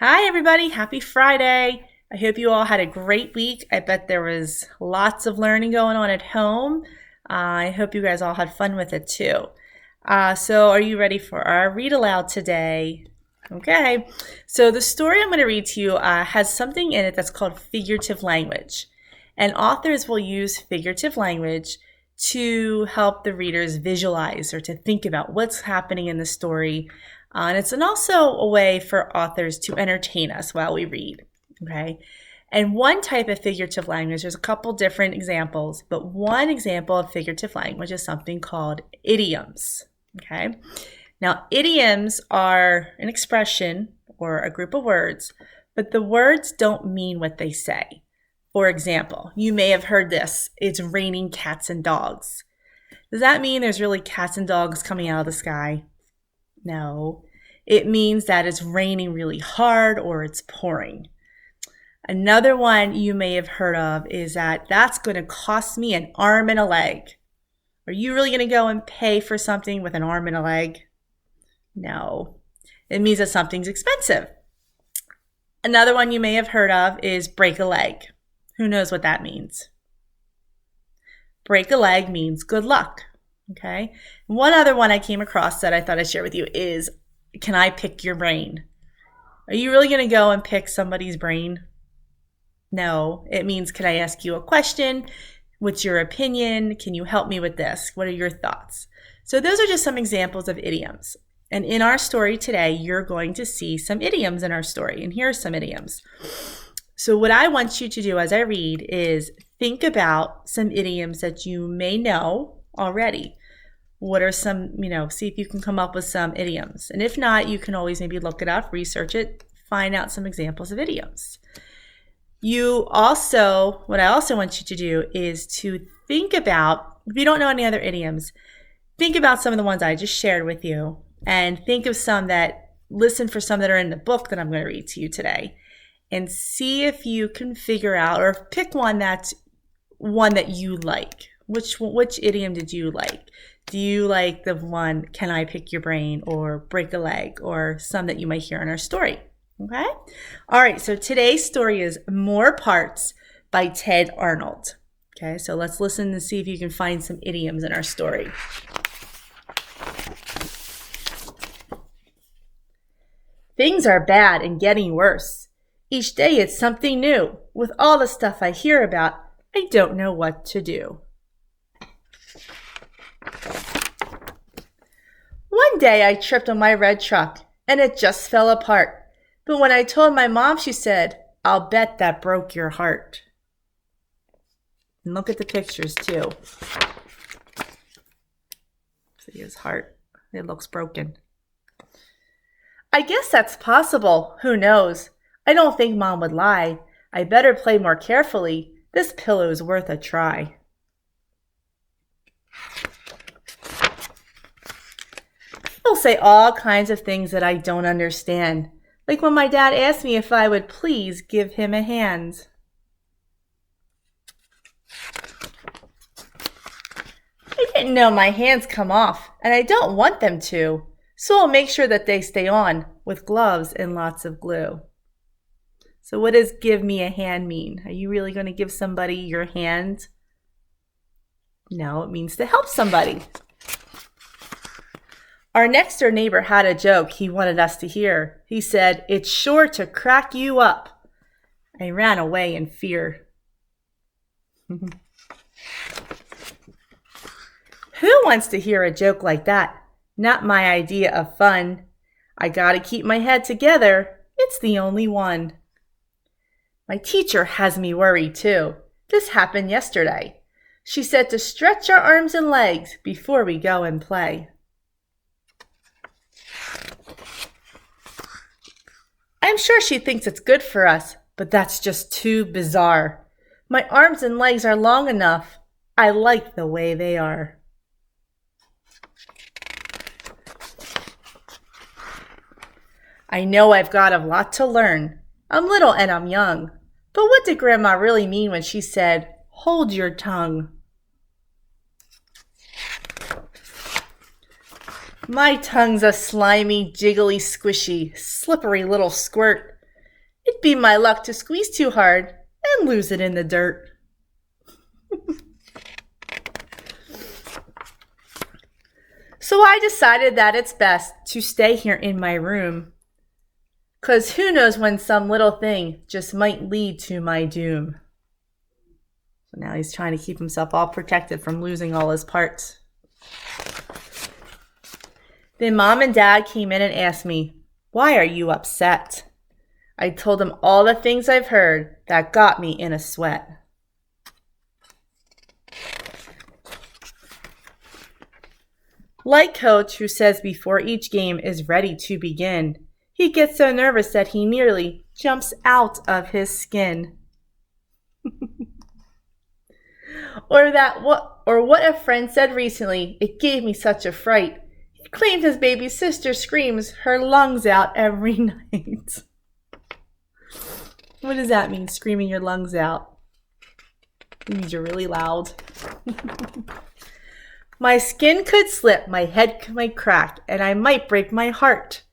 Hi, everybody. Happy Friday. I hope you all had a great week. I bet there was lots of learning going on at home. I hope you guys all had fun with it too. So, are you ready for our read aloud today? Okay. So, the story I'm going to read to you has something in it that's called figurative language. And authors will use figurative language to help the readers visualize or to think about what's happening in the story. And it's also a way for authors to entertain us while we read. Okay. And one type of figurative language, there's a couple different examples, but one example of figurative language is something called idioms. Okay. Now, idioms are an expression or a group of words, but the words don't mean what they say. For example, you may have heard this: it's raining cats and dogs. Does that mean there's really cats and dogs coming out of the sky? No. It means that it's raining really hard or it's pouring. Another one you may have heard of is that's going to cost me an arm and a leg. Are you really going to go and pay for something with an arm and a leg? No. It means that something's expensive. Another one you may have heard of is break a leg. Who knows what that means? Break a leg means good luck. Okay. One other one I came across that I thought I'd share with you is, can I pick your brain? Are you really going to go and pick somebody's brain? No. It means, can I ask you a question? What's your opinion? Can you help me with this? What are your thoughts? So those are just some examples of idioms. And in our story today, you're going to see some idioms in our story. And here are some idioms. So what I want you to do as I read is think about some idioms that you may know already. What are some, see if you can come up with some idioms. And if not, you can always maybe look it up, research it, find out some examples of idioms. What I also want you to do is to think about, if you don't know any other idioms, think about some of the ones I just shared with you and think of listen for some that are in the book that I'm going to read to you today and see if you can figure out or pick one that you like. Which idiom did you like? Do you like the one, can I pick your brain, or break a leg, or some that you might hear in our story? Okay? All right, so today's story is More Parts by Ted Arnold. Okay, so let's listen and see if you can find some idioms in our story. Things are bad and getting worse. Each day it's something new. With all the stuff I hear about, I don't know what to do. One day I tripped on my red truck and it just fell apart. But when I told my mom, she said, "I'll bet that broke your heart." And look at the pictures too. See his heart. It looks broken. I guess that's possible. Who knows? I don't think Mom would lie. I better play more carefully. This pillow's worth a try. People say all kinds of things that I don't understand. Like when my dad asked me if I would please give him a hand. I didn't know my hands come off, and I don't want them to. So I'll make sure that they stay on with gloves and lots of glue. So what does give me a hand mean? Are you really going to give somebody your hand? No, it means to help somebody. Our next door neighbor had a joke he wanted us to hear. He said, "It's sure to crack you up." I ran away in fear. Who wants to hear a joke like that? Not my idea of fun. I gotta keep my head together. It's the only one. My teacher has me worried too. This happened yesterday. She said to stretch our arms and legs before we go and play. I'm sure she thinks it's good for us, but that's just too bizarre. My arms and legs are long enough. I like the way they are. I know I've got a lot to learn. I'm little and I'm young. But what did Grandma really mean when she said, "Hold your tongue"? My tongue's a slimy, jiggly, squishy, slippery little squirt. It'd be my luck to squeeze too hard and lose it in the dirt. So I decided that it's best to stay here in my room, 'cause who knows when some little thing just might lead to my doom. So now he's trying to keep himself all protected from losing all his parts. Then Mom and Dad came in and asked me, "Why are you upset?" I told them all the things I've heard that got me in a sweat. Like Coach, who says before each game is ready to begin, he gets so nervous that he nearly jumps out of his skin. Or what a friend said recently, it gave me such a fright. He claimed his baby sister screams her lungs out every night. What does that mean, screaming your lungs out? It means you're really loud. My skin could slip, my head might crack, and I might break my heart.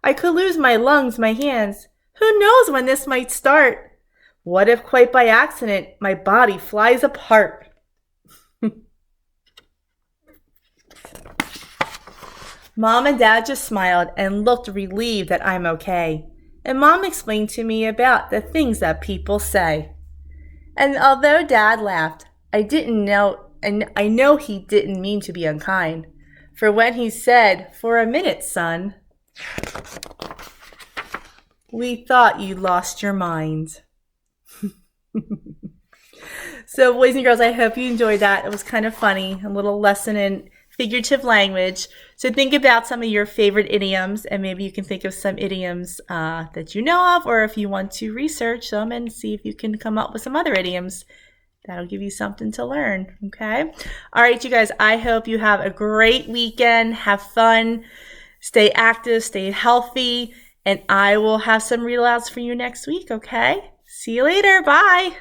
I could lose my lungs, my hands. Who knows when this might start? What if quite by accident my body flies apart? Mom and Dad just smiled and looked relieved that I'm okay. And Mom explained to me about the things that people say. And although Dad laughed, I know he didn't mean to be unkind. For when he said, "For a minute, son, we thought you lost your mind." So boys and girls, I hope you enjoyed that. It was kind of funny, a little lesson in figurative language. So think about some of your favorite idioms, and maybe you can think of some idioms that you know of, or if you want to research them and see if you can come up with some other idioms. That'll give you something to learn, okay? All right, you guys, I hope you have a great weekend. Have fun, stay active, stay healthy, and I will have some read alouds for you next week, okay? See you later. Bye.